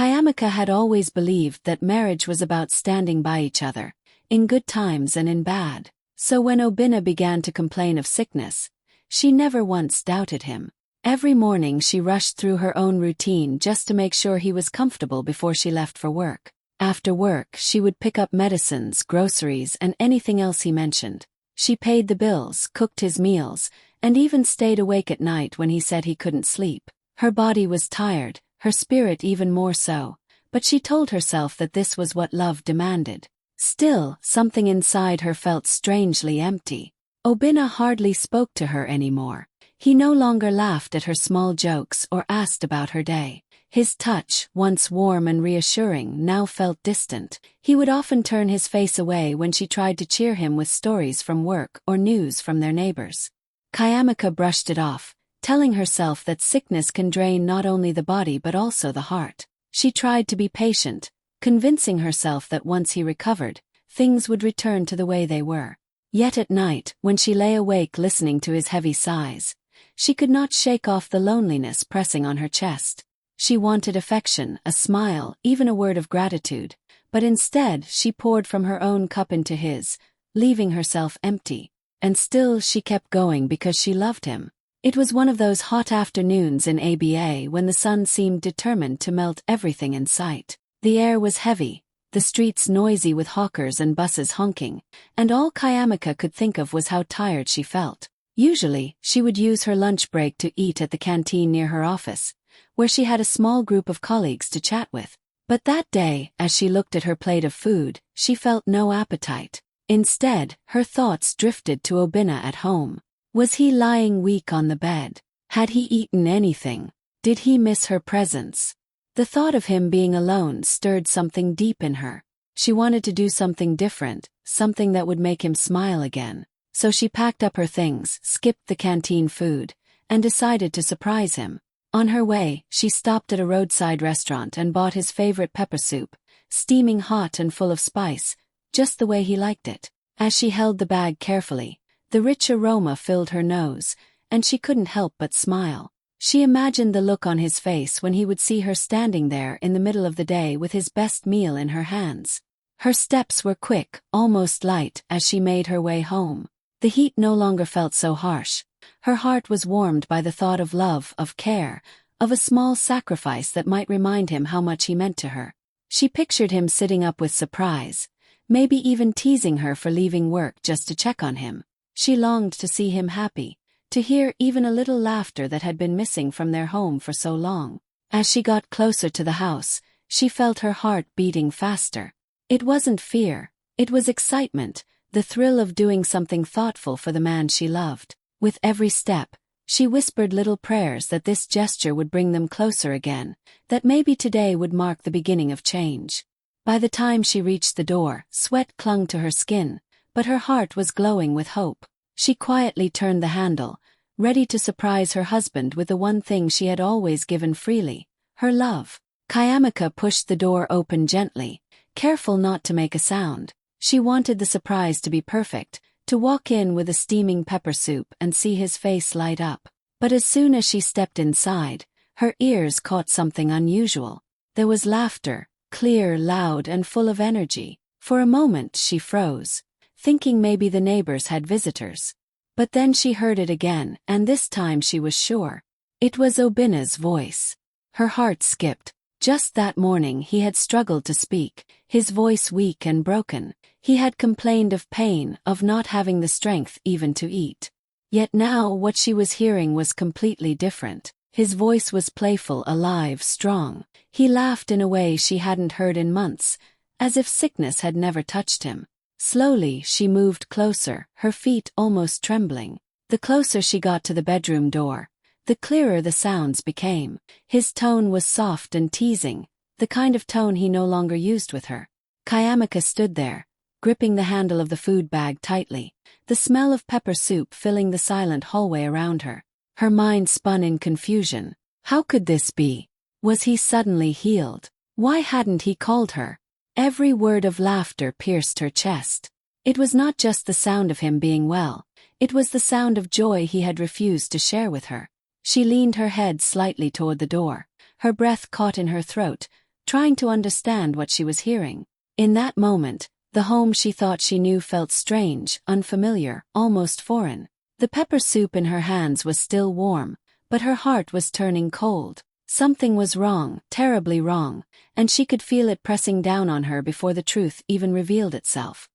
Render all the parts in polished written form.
Kayamika had always believed that marriage was about standing by each other, in good times and in bad. So when Obina began to complain of sickness, she never once doubted him. Every morning she rushed through her own routine just to make sure he was comfortable before she left for work. After work, she would pick up medicines, groceries, and anything else he mentioned. She paid the bills, cooked his meals, and even stayed awake at night when he said he couldn't sleep. Her body was tired, her spirit even more so, but she told herself that this was what love demanded. Still, something inside her felt strangely empty. Obina hardly spoke to her anymore. He no longer laughed at her small jokes or asked about her day. His touch, once warm and reassuring, now felt distant. He would often turn his face away when she tried to cheer him with stories from work or news from their neighbors. Kayamika brushed it off, telling herself that sickness can drain not only the body but also the heart. She tried to be patient, convincing herself that once he recovered, things would return to the way they were. Yet at night, when she lay awake listening to his heavy sighs, she could not shake off the loneliness pressing on her chest. She wanted affection, a smile, even a word of gratitude, but instead she poured from her own cup into his, leaving herself empty. And still she kept going because she loved him. It was one of those hot afternoons in ABA when the sun seemed determined to melt everything in sight. The air was heavy, the streets noisy with hawkers and buses honking, and all Kayamika could think of was how tired she felt. Usually, she would use her lunch break to eat at the canteen near her office, where she had a small group of colleagues to chat with. But that day, as she looked at her plate of food, she felt no appetite. Instead, her thoughts drifted to Obina at home. Was he lying weak on the bed? Had he eaten anything? Did he miss her presence? The thought of him being alone stirred something deep in her. She wanted to do something different, something that would make him smile again. So she packed up her things, skipped the canteen food, and decided to surprise him. On her way, she stopped at a roadside restaurant and bought his favorite pepper soup, steaming hot and full of spice, just the way he liked it. As she held the bag carefully, the rich aroma filled her nose, and she couldn't help but smile. She imagined the look on his face when he would see her standing there in the middle of the day with his best meal in her hands. Her steps were quick, almost light, as she made her way home. The heat no longer felt so harsh. Her heart was warmed by the thought of love, of care, of a small sacrifice that might remind him how much he meant to her. She pictured him sitting up with surprise, maybe even teasing her for leaving work just to check on him. She longed to see him happy, to hear even a little laughter that had been missing from their home for so long. As she got closer to the house, she felt her heart beating faster. It wasn't fear, it was excitement, the thrill of doing something thoughtful for the man she loved. With every step, she whispered little prayers that this gesture would bring them closer again, that maybe today would mark the beginning of change. By the time she reached the door, sweat clung to her skin, but her heart was glowing with hope. She quietly turned the handle, ready to surprise her husband with the one thing she had always given freely, her love. Kayamika pushed the door open gently, careful not to make a sound. She wanted the surprise to be perfect, to walk in with a steaming pepper soup and see his face light up. But as soon as she stepped inside, her ears caught something unusual. There was laughter, clear, loud, and full of energy. For a moment she froze, thinking maybe the neighbors had visitors. But then she heard it again, and this time she was sure. It was Obina's voice. Her heart skipped. Just that morning he had struggled to speak, his voice weak and broken. He had complained of pain, of not having the strength even to eat. Yet now what she was hearing was completely different. His voice was playful, alive, strong. He laughed in a way she hadn't heard in months, as if sickness had never touched him. Slowly she moved closer, her feet almost trembling. The closer she got to the bedroom door, the clearer the sounds became. His tone was soft and teasing, the kind of tone he no longer used with her. Kayamika stood there, gripping the handle of the food bag tightly, the smell of pepper soup filling the silent hallway around her. Her mind spun in confusion. How could this be? Was he suddenly healed? Why hadn't he called her? Every word of laughter pierced her chest. It was not just the sound of him being well, it was the sound of joy he had refused to share with her. She leaned her head slightly toward the door, her breath caught in her throat, trying to understand what she was hearing. In that moment, the home she thought she knew felt strange, unfamiliar, almost foreign. The pepper soup in her hands was still warm, but her heart was turning cold. Something was wrong, terribly wrong, and she could feel it pressing down on her before the truth even revealed itself.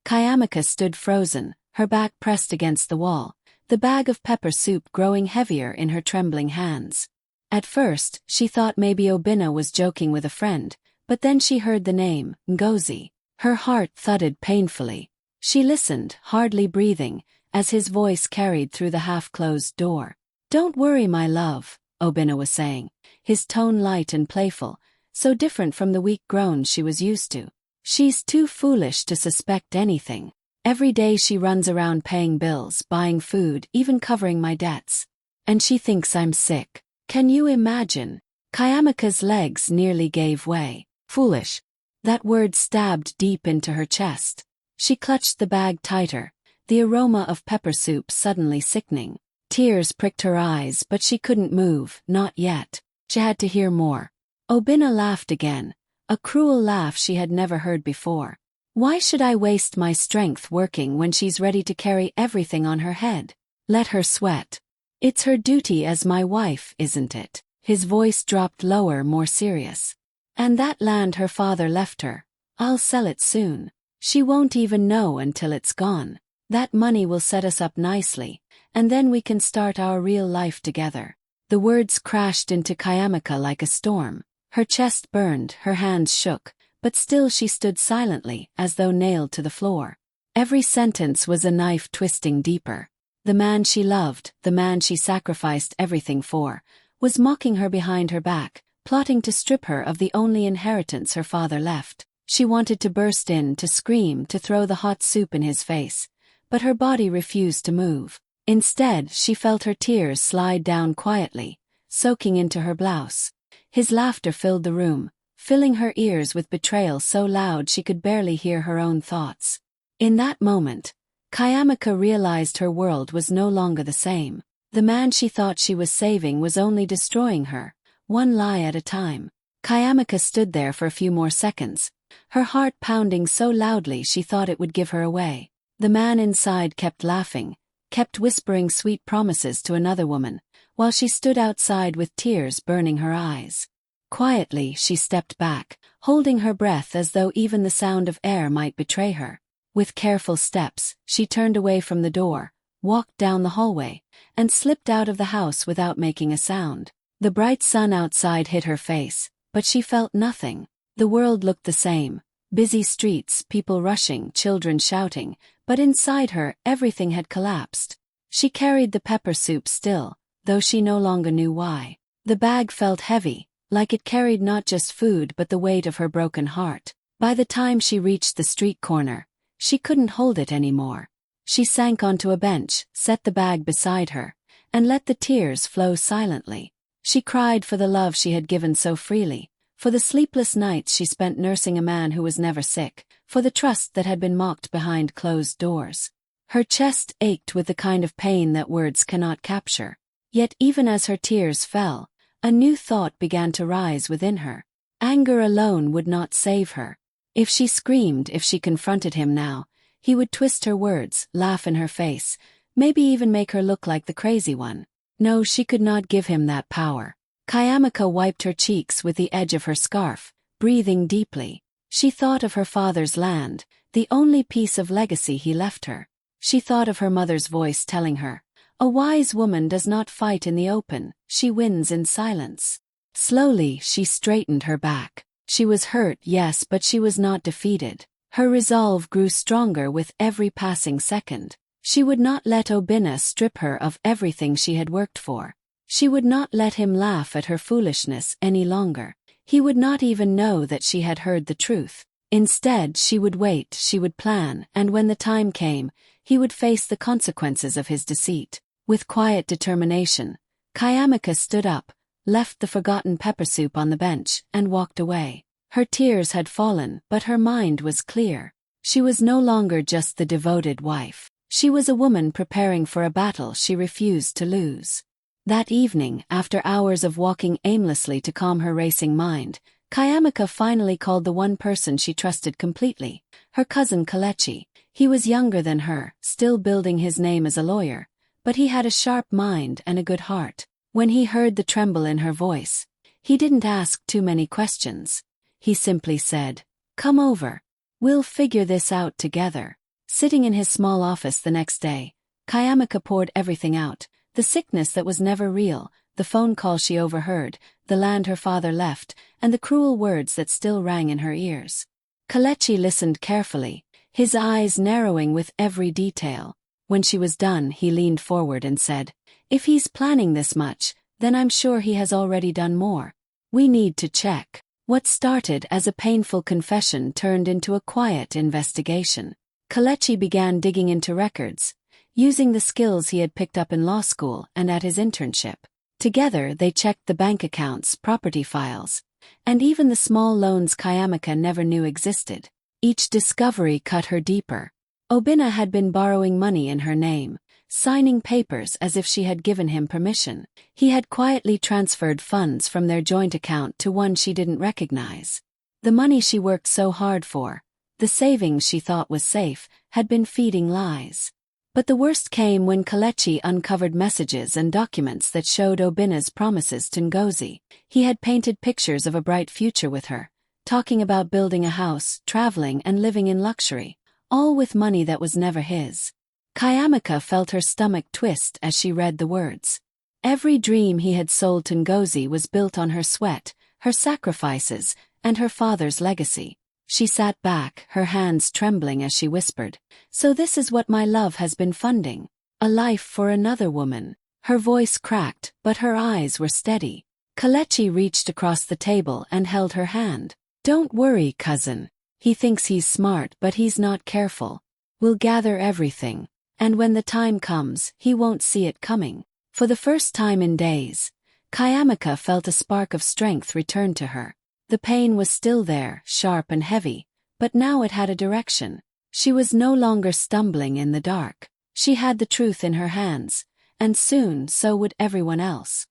Kayamika stood frozen, her back pressed against the wall, the bag of pepper soup growing heavier in her trembling hands. At first, she thought maybe Obina was joking with a friend, but then she heard the name, Ngozi. Her heart thudded painfully. She listened, hardly breathing, as his voice carried through the half-closed door. "Don't worry, my love," Obina was saying, his tone light and playful, so different from the weak groans she was used to. "She's too foolish to suspect anything. Every day she runs around paying bills, buying food, even covering my debts. And she thinks I'm sick. Can you imagine?" Kayamika's legs nearly gave way. Foolish. That word stabbed deep into her chest. She clutched the bag tighter, the aroma of pepper soup suddenly sickening. Tears pricked her eyes, but she couldn't move, not yet. She had to hear more. Obina laughed again, a cruel laugh she had never heard before. "Why should I waste my strength working when she's ready to carry everything on her head? Let her sweat. It's her duty as my wife, isn't it?" His voice dropped lower, more serious. "And that land her father left her, I'll sell it soon. She won't even know until it's gone. That money will set us up nicely, and then we can start our real life together." The words crashed into Kayamika like a storm. Her chest burned, her hands shook, but still she stood silently, as though nailed to the floor. Every sentence was a knife twisting deeper. The man she loved, the man she sacrificed everything for, was mocking her behind her back, plotting to strip her of the only inheritance her father left. She wanted to burst in, to scream, to throw the hot soup in his face, but her body refused to move. Instead, she felt her tears slide down quietly, soaking into her blouse. His laughter filled the room, filling her ears with betrayal so loud she could barely hear her own thoughts. In that moment, Kayamika realized her world was no longer the same. The man she thought she was saving was only destroying her, one lie at a time. Kayamika stood there for a few more seconds, her heart pounding so loudly she thought it would give her away. The man inside kept laughing, kept whispering sweet promises to another woman, while she stood outside with tears burning her eyes. Quietly, she stepped back, holding her breath as though even the sound of air might betray her. With careful steps, she turned away from the door, walked down the hallway, and slipped out of the house without making a sound. The bright sun outside hit her face, but she felt nothing. The world looked the same. Busy streets, people rushing, children shouting, but inside her everything had collapsed. She carried the pepper soup still, though she no longer knew why. The bag felt heavy, like it carried not just food but the weight of her broken heart. By the time she reached the street corner, she couldn't hold it anymore. She sank onto a bench, set the bag beside her, and let the tears flow silently. She cried for the love she had given so freely, for the sleepless nights she spent nursing a man who was never sick, for the trust that had been mocked behind closed doors. Her chest ached with the kind of pain that words cannot capture. Yet even as her tears fell, a new thought began to rise within her. Anger alone would not save her. If she screamed, if she confronted him now, he would twist her words, laugh in her face, maybe even make her look like the crazy one. No, she could not give him that power. Kayamika wiped her cheeks with the edge of her scarf, breathing deeply. She thought of her father's land, the only piece of legacy he left her. She thought of her mother's voice telling her, "A wise woman does not fight in the open, she wins in silence." Slowly, she straightened her back. She was hurt, yes, but she was not defeated. Her resolve grew stronger with every passing second. She would not let Obina strip her of everything she had worked for. She would not let him laugh at her foolishness any longer. He would not even know that she had heard the truth. Instead, she would wait, she would plan, and when the time came, he would face the consequences of his deceit. With quiet determination, Kayamika stood up, left the forgotten pepper soup on the bench, and walked away. Her tears had fallen, but her mind was clear. She was no longer just the devoted wife. She was a woman preparing for a battle she refused to lose. That evening, after hours of walking aimlessly to calm her racing mind, Kayamika finally called the one person she trusted completely, her cousin Kalechi. He was younger than her, still building his name as a lawyer, but he had a sharp mind and a good heart. When he heard the tremble in her voice, he didn't ask too many questions. He simply said, "Come over. We'll figure this out together." Sitting in his small office the next day, Kayamika poured everything out: the sickness that was never real, the phone call she overheard, the land her father left, and the cruel words that still rang in her ears. Kalechi listened carefully, his eyes narrowing with every detail. When she was done, he leaned forward and said, "If he's planning this much, then I'm sure he has already done more. We need to check." What started as a painful confession turned into a quiet investigation. Kalechi began digging into records, using the skills he had picked up in law school and at his internship. Together they checked the bank accounts, property files, and even the small loans Kayamika never knew existed. Each discovery cut her deeper. Obinna had been borrowing money in her name, signing papers as if she had given him permission. He had quietly transferred funds from their joint account to one she didn't recognize. The money she worked so hard for, the savings she thought was safe, had been feeding lies. But the worst came when Kalechi uncovered messages and documents that showed Obinna's promises to Ngozi. He had painted pictures of a bright future with her, talking about building a house, traveling and living in luxury, all with money that was never his. Kayamika felt her stomach twist as she read the words. Every dream he had sold to Ngozi was built on her sweat, her sacrifices, and her father's legacy. She sat back, her hands trembling as she whispered, "So this is what my love has been funding. A life for another woman." Her voice cracked, but her eyes were steady. Kalechi reached across the table and held her hand. "Don't worry, cousin. He thinks he's smart, but he's not careful. We'll gather everything, and when the time comes, he won't see it coming." For the first time in days, Kayamika felt a spark of strength return to her. The pain was still there, sharp and heavy, but now it had a direction. She was no longer stumbling in the dark. She had the truth in her hands, and soon so would everyone else.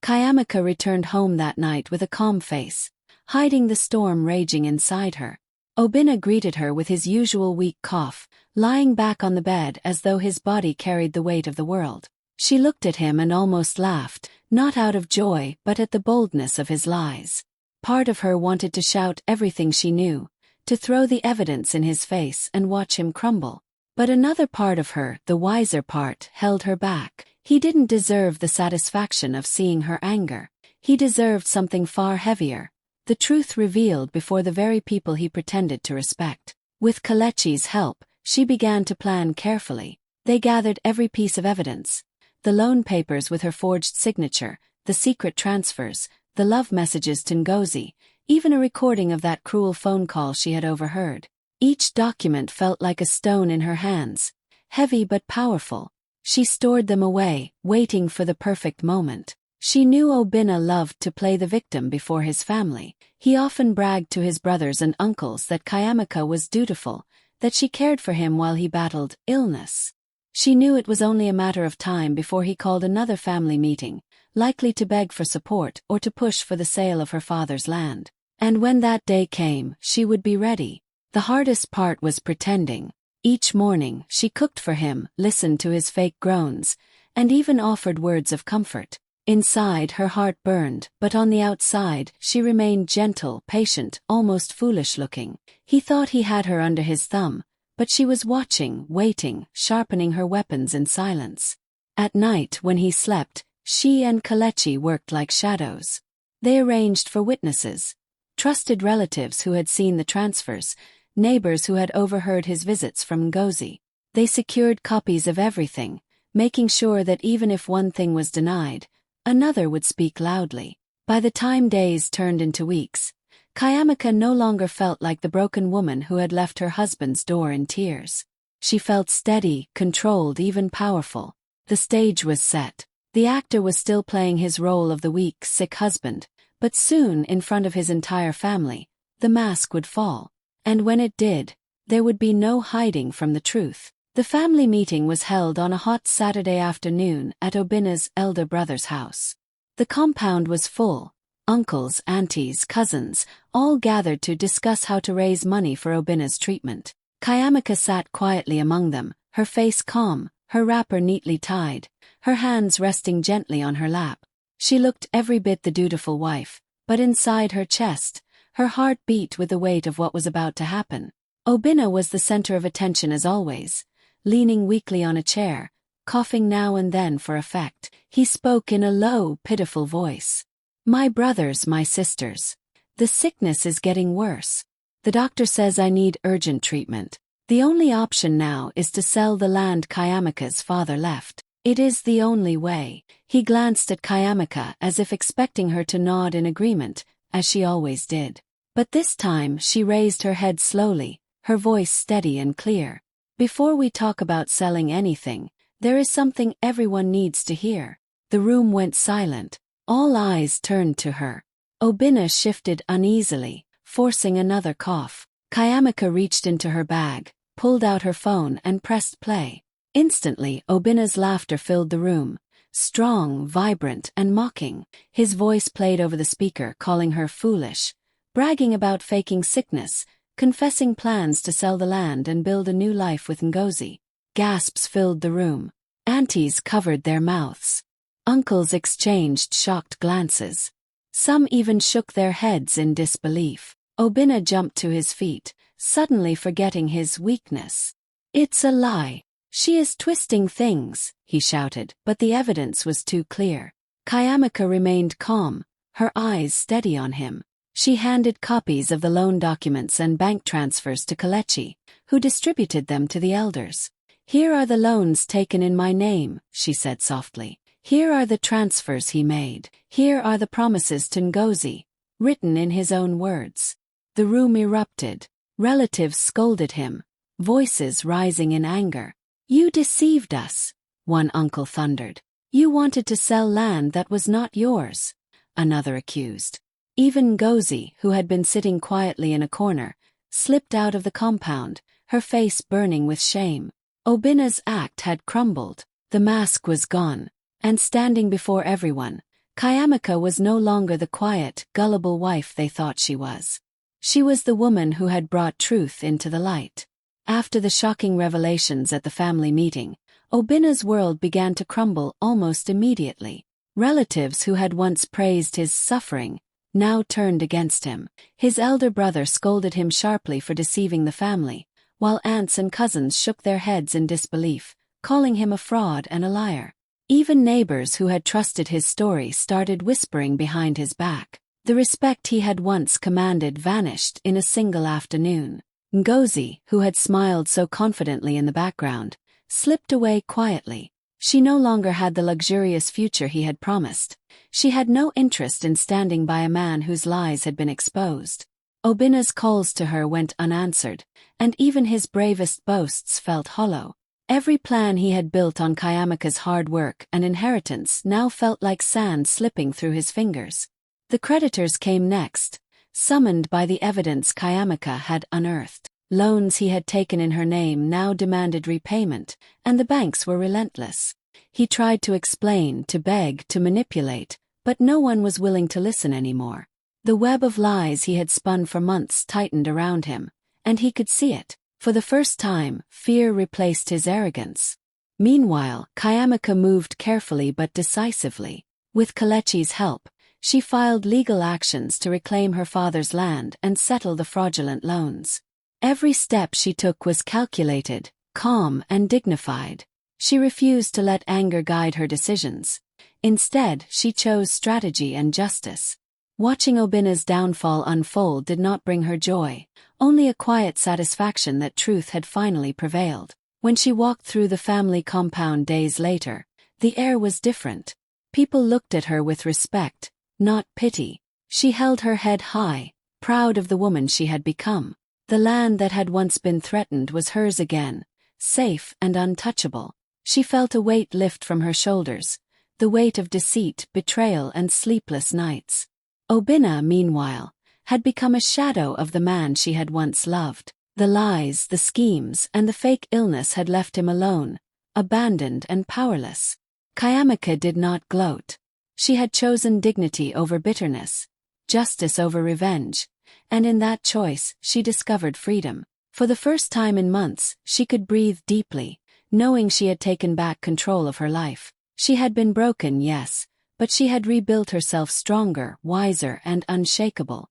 Kayamika returned home that night with a calm face, hiding the storm raging inside her. Obinna greeted her with his usual weak cough, lying back on the bed as though his body carried the weight of the world. She looked at him and almost laughed, not out of joy but at the boldness of his lies. Part of her wanted to shout everything she knew, to throw the evidence in his face and watch him crumble. But another part of her, the wiser part, held her back. He didn't deserve the satisfaction of seeing her anger. He deserved something far heavier, the truth revealed before the very people he pretended to respect. With Kalechi's help, she began to plan carefully. They gathered every piece of evidence: the loan papers with her forged signature, the secret transfers, the love messages to Ngozi, even a recording of that cruel phone call she had overheard. Each document felt like a stone in her hands, heavy but powerful. She stored them away, waiting for the perfect moment. She knew Obinna loved to play the victim before his family. He often bragged to his brothers and uncles that Kayamika was dutiful, that she cared for him while he battled illness. She knew it was only a matter of time before he called another family meeting, likely to beg for support or to push for the sale of her father's land. And when that day came, she would be ready. The hardest part was pretending. Each morning, she cooked for him, listened to his fake groans, and even offered words of comfort. Inside, her heart burned, but on the outside, she remained gentle, patient, almost foolish-looking. He thought he had her under his thumb, but she was watching, waiting, sharpening her weapons in silence. At night, when he slept, she and Kalechi worked like shadows. They arranged for witnesses, trusted relatives who had seen the transfers, neighbors who had overheard his visits from Ngozi. They secured copies of everything, making sure that even if one thing was denied, another would speak loudly. By the time days turned into weeks, Kayamika no longer felt like the broken woman who had left her husband's door in tears. She felt steady, controlled, even powerful. The stage was set. The actor was still playing his role of the weak, sick husband, but soon, in front of his entire family, the mask would fall. And when it did, there would be no hiding from the truth. The family meeting was held on a hot Saturday afternoon at Obinna's elder brother's house. The compound was full, Uncles, aunties, cousins, all gathered to discuss how to raise money for Obina's treatment. Kayamika sat quietly among them, her face calm, her wrapper neatly tied, her hands resting gently on her lap. She looked every bit the dutiful wife, but inside her chest, her heart beat with the weight of what was about to happen. Obina was the center of attention as always, leaning weakly on a chair, coughing now and then for effect. He spoke in a low, pitiful voice. "My brothers, my sisters. The sickness is getting worse. The doctor says I need urgent treatment. The only option now is to sell the land Kayamika's father left. It is the only way." He glanced at Kayamika as if expecting her to nod in agreement, as she always did. But this time she raised her head slowly, her voice steady and clear. "Before we talk about selling anything, there is something everyone needs to hear." The room went silent. All eyes turned to her. Obina shifted uneasily, forcing another cough. Kayamika reached into her bag, pulled out her phone and pressed play. Instantly, Obina's laughter filled the room, strong, vibrant, and mocking. His voice played over the speaker, calling her foolish, bragging about faking sickness, confessing plans to sell the land and build a new life with Ngozi. Gasps filled the room. Aunties covered their mouths. Uncles exchanged shocked glances. Some even shook their heads in disbelief. Obina jumped to his feet, suddenly forgetting his weakness. "It's a lie. She is twisting things," he shouted, but the evidence was too clear. Kayamika remained calm, her eyes steady on him. She handed copies of the loan documents and bank transfers to Kelechi, who distributed them to the elders. "Here are the loans taken in my name," she said softly. "Here are the transfers he made. Here are the promises to Ngozi, written in his own words." The room erupted. Relatives scolded him, voices rising in anger. "You deceived us," one uncle thundered. "You wanted to sell land that was not yours," another accused. Even Ngozi, who had been sitting quietly in a corner, slipped out of the compound, her face burning with shame. Obina's act had crumbled. The mask was gone, and standing before everyone, Kayamika was no longer the quiet, gullible wife they thought she was. She was the woman who had brought truth into the light. After the shocking revelations at the family meeting, Obina's world began to crumble almost immediately. Relatives who had once praised his suffering now turned against him. His elder brother scolded him sharply for deceiving the family, while aunts and cousins shook their heads in disbelief, calling him a fraud and a liar. Even neighbors who had trusted his story started whispering behind his back. The respect he had once commanded vanished in a single afternoon. Ngozi, who had smiled so confidently in the background, slipped away quietly. She no longer had the luxurious future he had promised. She had no interest in standing by a man whose lies had been exposed. Obina's calls to her went unanswered, and even his bravest boasts felt hollow. Every plan he had built on Kayamika's hard work and inheritance now felt like sand slipping through his fingers. The creditors came next, summoned by the evidence Kayamika had unearthed. Loans he had taken in her name now demanded repayment, and the banks were relentless. He tried to explain, to beg, to manipulate, but no one was willing to listen anymore. The web of lies he had spun for months tightened around him, and he could see it. For the first time, fear replaced his arrogance. Meanwhile, Kayamika moved carefully but decisively. With Kelechi's help, she filed legal actions to reclaim her father's land and settle the fraudulent loans. Every step she took was calculated, calm, and dignified. She refused to let anger guide her decisions. Instead, she chose strategy and justice. Watching Obina's downfall unfold did not bring her joy, only a quiet satisfaction that truth had finally prevailed. When she walked through the family compound days later, the air was different. People looked at her with respect, not pity. She held her head high, proud of the woman she had become. The land that had once been threatened was hers again, safe and untouchable. She felt a weight lift from her shoulders, the weight of deceit, betrayal, and sleepless nights. Obina, meanwhile, had become a shadow of the man she had once loved. The lies, the schemes, and the fake illness had left him alone, abandoned and powerless. Kayamika did not gloat. She had chosen dignity over bitterness, justice over revenge. And in that choice, she discovered freedom. For the first time in months, she could breathe deeply, knowing she had taken back control of her life. She had been broken, yes, but she had rebuilt herself stronger, wiser, and unshakable.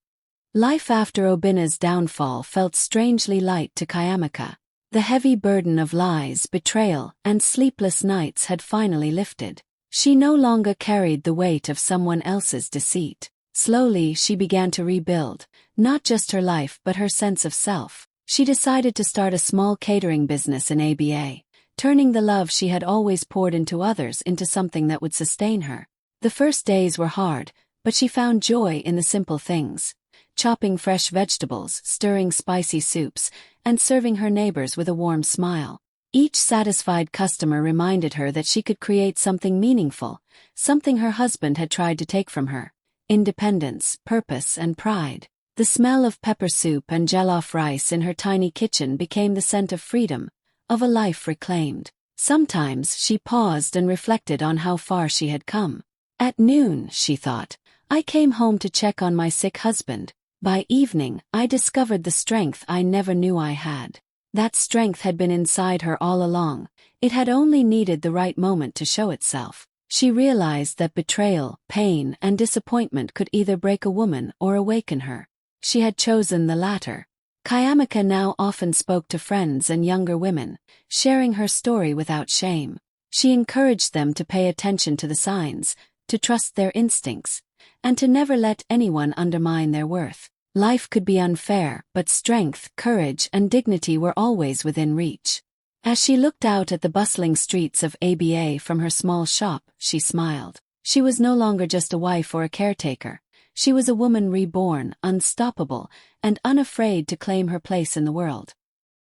Life after Obina's downfall felt strangely light to Kayamika. The heavy burden of lies, betrayal, and sleepless nights had finally lifted. She no longer carried the weight of someone else's deceit. Slowly, she began to rebuild, not just her life but her sense of self. She decided to start a small catering business in ABA, turning the love she had always poured into others into something that would sustain her. The first days were hard, but she found joy in the simple things: chopping fresh vegetables, stirring spicy soups, and serving her neighbors with a warm smile. Each satisfied customer reminded her that she could create something meaningful, something her husband had tried to take from her: independence, purpose, and pride. The smell of pepper soup and jollof rice in her tiny kitchen became the scent of freedom, of a life reclaimed. Sometimes she paused and reflected on how far she had come. At noon, she thought, I came home to check on my sick husband. By evening, I discovered the strength I never knew I had. That strength had been inside her all along. It had only needed the right moment to show itself. She realized that betrayal, pain, and disappointment could either break a woman or awaken her. She had chosen the latter. Kayamika now often spoke to friends and younger women, sharing her story without shame. She encouraged them to pay attention to the signs, to trust their instincts, and to never let anyone undermine their worth. Life could be unfair, but strength, courage, and dignity were always within reach. As she looked out at the bustling streets of ABA from her small shop, she smiled. She was no longer just a wife or a caretaker. She was a woman reborn, unstoppable, and unafraid to claim her place in the world.